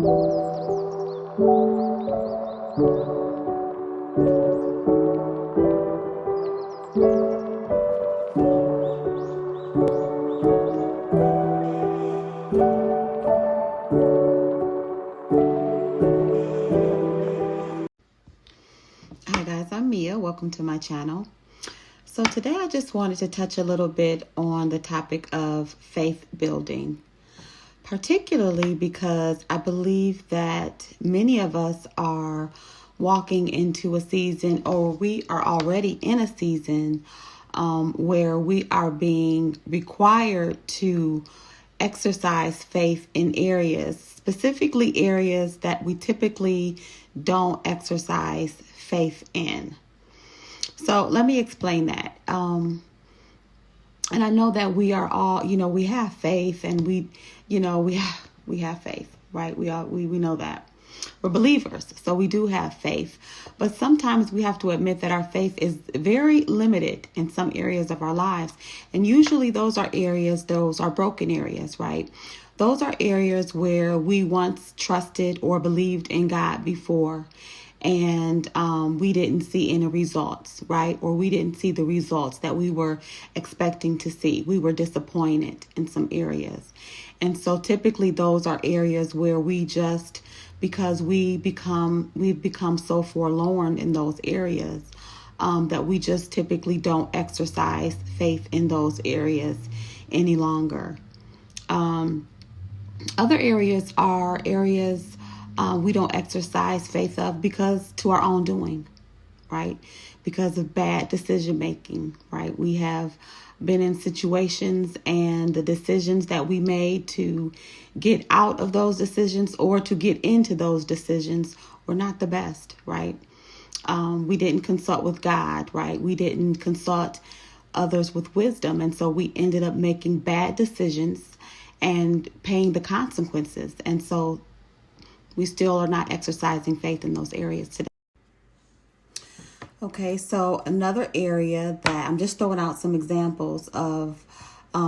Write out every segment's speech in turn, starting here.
Hi guys, I'm Mia. Welcome to my channel. So today I just wanted to touch a little bit on the topic of faith building, particularly because I believe that many of us are walking into a season, or we are already in a season where we are being required to exercise faith in areas, specifically areas that we typically don't exercise faith in. So let me explain that. And I know that we are all, we have faith, and we have faith, right? We know that. We're believers, so we do have faith. But sometimes we have to admit that our faith is very limited in some areas of our lives. And usually those are broken areas, right? Those are areas where we once trusted or believed in God before, and we didn't see any results, right? Or we didn't see the results that we were expecting to see. We were disappointed in some areas. And so typically those are areas where we just, because we've become so forlorn in those areas, that we just typically don't exercise faith in those areas any longer. Other areas are areas we don't exercise faith of because to our own doing, right? Because of bad decision making, right? We have been in situations, and the decisions that we made to get out of those decisions or to get into those decisions were not the best, right? We didn't consult with God, right? We didn't consult others with wisdom. And so we ended up making bad decisions and paying the consequences. And so we still are not exercising faith in those areas today. Okay, so another area that I'm just throwing out some examples of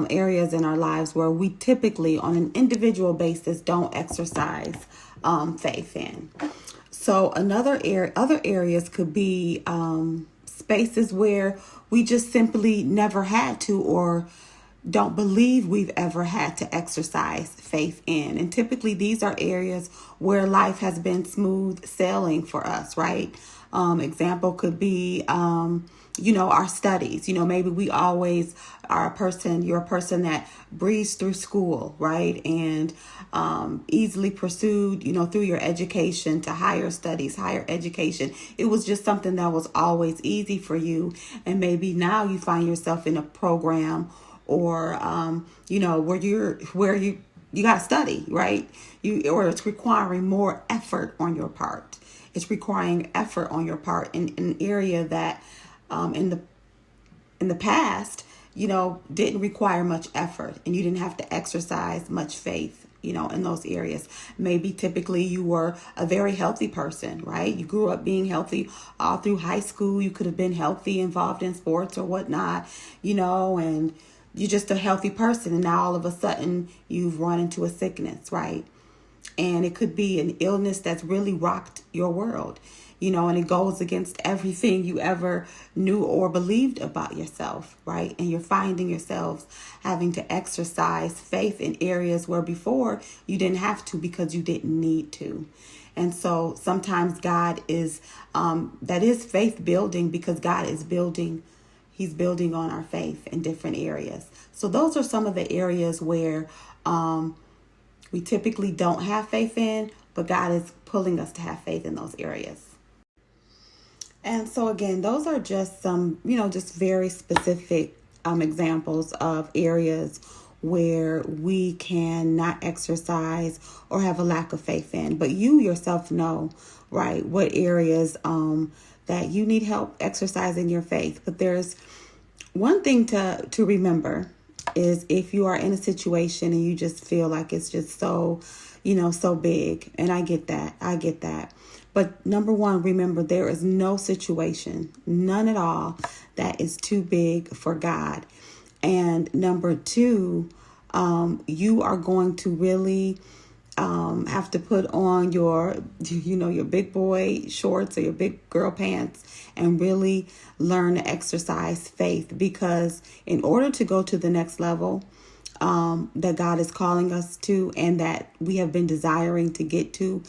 areas in our lives where we typically on an individual basis don't exercise faith in. So other areas could be spaces where we just simply never had to, or don't believe we've ever had to exercise faith in. And typically these are areas where life has been smooth sailing for us, right? Example could be, our studies. Maybe we always are you're a person that breezed through school, right? And easily pursued, through your education to higher studies, higher education. It was just something that was always easy for you. And maybe now you find yourself in a program or, where you got to study, right? Or it's requiring more effort on your part. It's requiring effort on your part in an area that, in the past, didn't require much effort, and you didn't have to exercise much faith, in those areas. Maybe typically you were a very healthy person, right? You grew up being healthy all through high school. You could have been healthy, involved in sports or whatnot, and you're just a healthy person. And now all of a sudden you've run into a sickness, right? And it could be an illness that's really rocked your world, and it goes against everything you ever knew or believed about yourself, right? And you're finding yourselves having to exercise faith in areas where before you didn't have to because you didn't need to. And so sometimes God is, that is faith building, because God is building. He's building on our faith in different areas. So those are some of the areas where we typically don't have faith in, but God is pulling us to have faith in those areas. And so again, those are just some, just very specific examples of areas where we cannot exercise or have a lack of faith in. But you yourself know, right, what areas that you need help exercising your faith. But there's one thing to remember is if you are in a situation and you just feel like it's just so, so big. And I get that. But number one, remember, there is no situation, none at all, that is too big for God. And number two, you are going to really have to put on your, your big boy shorts or your big girl pants and really learn to exercise faith. Because in order to go to the next level that God is calling us to and that we have been desiring to get to,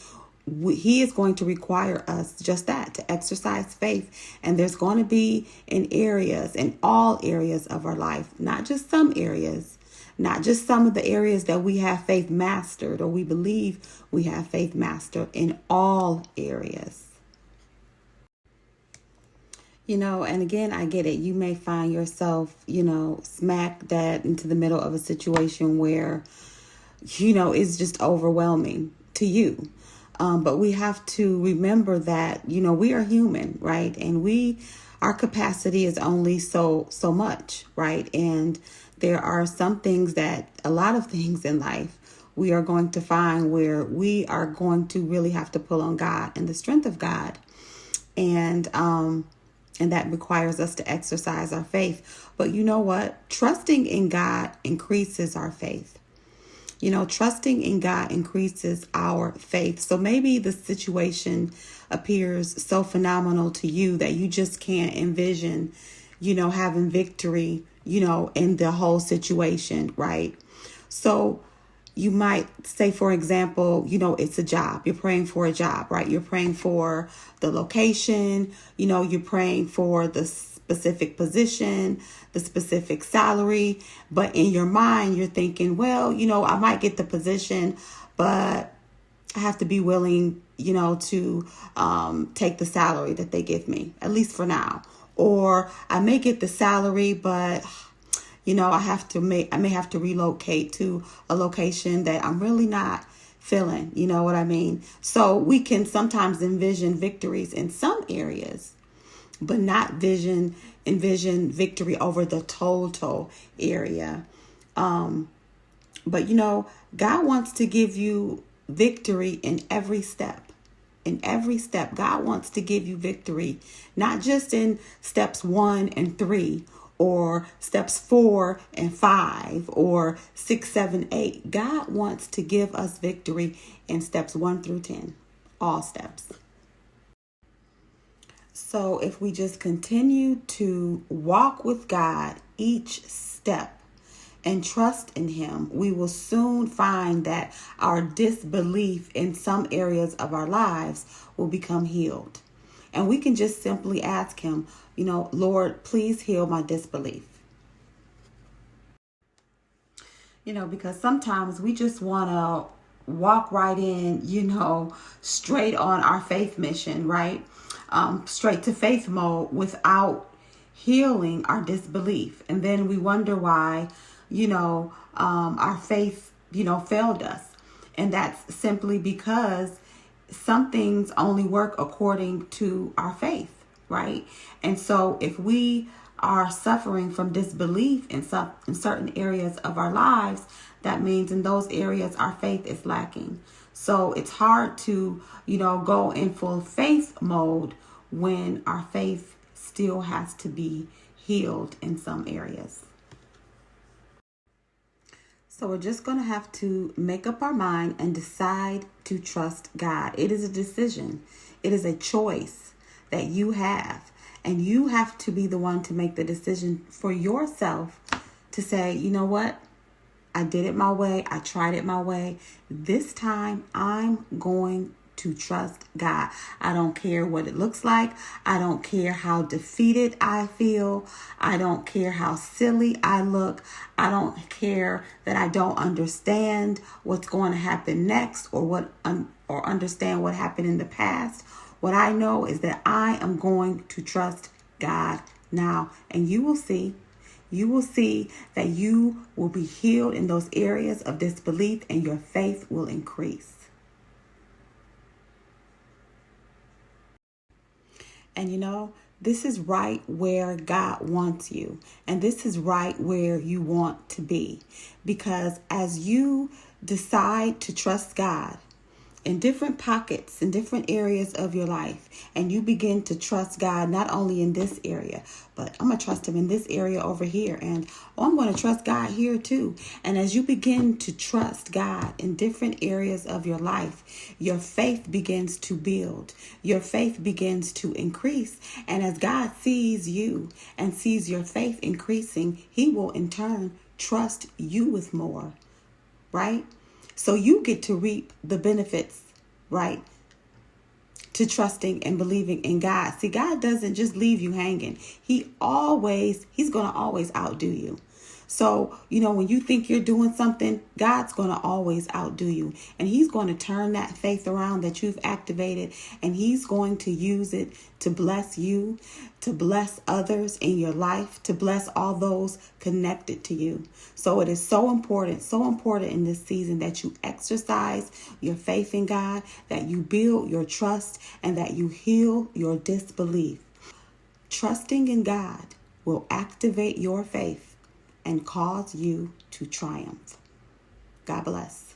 He is going to require us just that, to exercise faith. And there's going to be in all areas of our life, not just some areas, not just some of the areas that we have faith mastered or we believe we have faith mastered, in all areas. And again, I get it. You may find yourself, smack dab into the middle of a situation where, it's just overwhelming to you. But we have to remember that, we are human, right? And our capacity is only so much, right? And there are a lot of things in life we are going to find where we are going to really have to pull on God and the strength of God. And that requires us to exercise our faith. But you know what? Trusting in God increases our faith. Trusting in God increases our faith. So maybe the situation appears so phenomenal to you that you just can't envision, having victory, in the whole situation, right? So you might say, for example, it's a job. You're praying for a job, right? You're praying for the location, you're praying for the specific position, the specific salary. But in your mind, you're thinking, well, I might get the position, but I have to be willing, to take the salary that they give me, at least for now. Or I may get the salary, but I may have to relocate to a location that I'm really not feeling. You know what I mean? So we can sometimes envision victories in some areas, but not envision victory over the total area. But God wants to give you victory in every step. In every step, God wants to give you victory, not just in steps 1 and 3, or steps 4 and 5, or 6, 7, 8. God wants to give us victory in steps 1 through 10, all steps. So if we just continue to walk with God each step and trust in Him, we will soon find that our disbelief in some areas of our lives will become healed. And we can just simply ask Him, Lord, please heal my disbelief. Because sometimes we just want to walk right in, straight on our faith mission, right? Straight to faith mode without healing our disbelief. And then we wonder why, our faith, failed us. And that's simply because some things only work according to our faith, right? And so if we are suffering from disbelief in certain areas of our lives, that means in those areas our faith is lacking. So it's hard to, go in full faith mode when our faith still has to be healed in some areas. So we're just going to have to make up our mind and decide to trust God. It is a decision. It is a choice that you have. And you have to be the one to make the decision for yourself to say, you know what? I did it my way. I tried it my way. This time I'm going to trust God. I don't care what it looks like. I don't care how defeated I feel. I don't care how silly I look. I don't care that I don't understand what's going to happen next or understand what happened in the past. What I know is that I am going to trust God now, and you will see that you will be healed in those areas of disbelief and your faith will increase. And this is right where God wants you. And this is right where you want to be. Because as you decide to trust God, in different pockets, in different areas of your life, and you begin to trust God, not only in this area, but I'm going to trust him in this area over here. And I'm going to trust God here too. And as you begin to trust God in different areas of your life, your faith begins to build. Your faith begins to increase. And as God sees you and sees your faith increasing, he will in turn trust you with more, right? So you get to reap the benefits, right, to trusting and believing in God. See, God doesn't just leave you hanging. He's going to always outdo you. So, when you think you're doing something, God's going to always outdo you. And he's going to turn that faith around that you've activated, and he's going to use it to bless you, to bless others in your life, to bless all those connected to you. So it is so important in this season that you exercise your faith in God, that you build your trust, and that you heal your disbelief. Trusting in God will activate your faith and cause you to triumph. God bless.